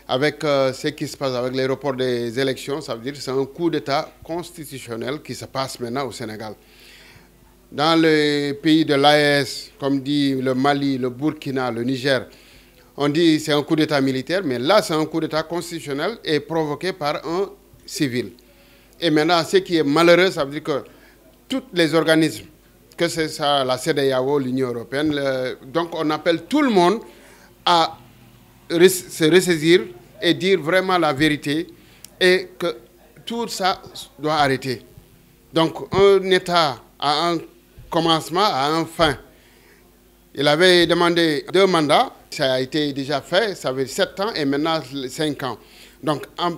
Avec ce qui se passe avec les reports des élections, ça veut dire que c'est un coup d'État constitutionnel qui se passe maintenant au Sénégal. Dans les pays de l'AES, comme dit le Mali, le Burkina, le Niger, on dit que c'est un coup d'État militaire, mais là c'est un coup d'État constitutionnel et provoqué par un civil. Et maintenant, ce qui est malheureux, ça veut dire que tous les organismes, que c'est ça, la CEDEAO, l'Union européenne, donc on appelle tout le monde à se ressaisir et dire vraiment la vérité et que tout ça doit arrêter. Donc un État a un commencement, a un fin. Il avait demandé 2 mandats, ça a été déjà fait, ça fait 7 ans et maintenant 5 ans. Donc en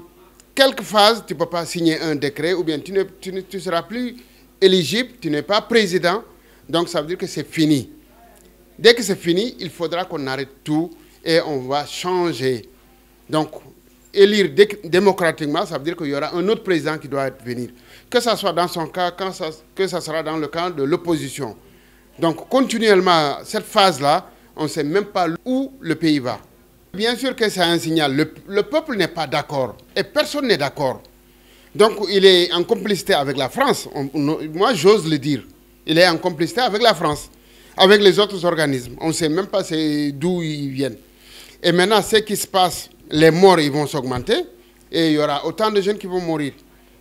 quelques phases, tu ne peux pas signer un décret ou bien tu ne seras plus éligible, tu n'es pas président, donc ça veut dire que c'est fini. Dès que c'est fini, il faudra qu'on arrête tout et on va changer. Donc, élire démocratiquement, ça veut dire qu'il y aura un autre président qui doit venir. Que ce soit dans son cas, que ce sera dans le camp de l'opposition. Donc, continuellement, cette phase-là, on ne sait même pas où le pays va. Bien sûr que c'est un signal. Le peuple n'est pas d'accord et personne n'est d'accord. Donc, il est en complicité avec la France. Moi, j'ose le dire. Il est en complicité avec la France, avec les autres organismes. On ne sait même pas d'où ils viennent. Et maintenant, ce qui se passe, les morts ils vont s'augmenter et il y aura autant de jeunes qui vont mourir.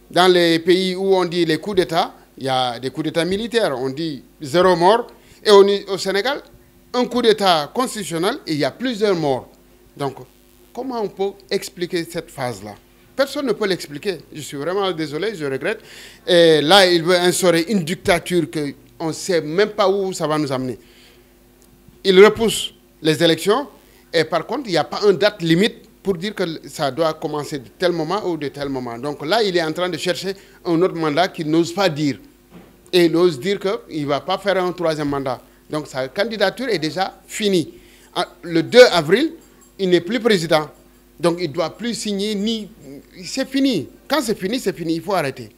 Dans les pays où on dit les coups d'État, il y a des coups d'État militaires. On dit 0 mort. Et au Sénégal, un coup d'État constitutionnel et il y a plusieurs morts. Donc, comment on peut expliquer cette phase-là? Personne ne peut l'expliquer. Je suis vraiment désolé, je regrette. Et là, il veut instaurer une dictature qu'on ne sait même pas où ça va nous amener. Il repousse les élections et par contre, il n'y a pas une date limite pour dire que ça doit commencer de tel moment ou de tel moment. Donc là, il est en train de chercher un autre mandat qu'il n'ose pas dire. Et il ose dire qu'il ne va pas faire un 3e mandat. Donc sa candidature est déjà finie. Le 2 avril, il n'est plus président. Donc il ne doit plus signer ni... C'est fini. Quand c'est fini, il faut arrêter.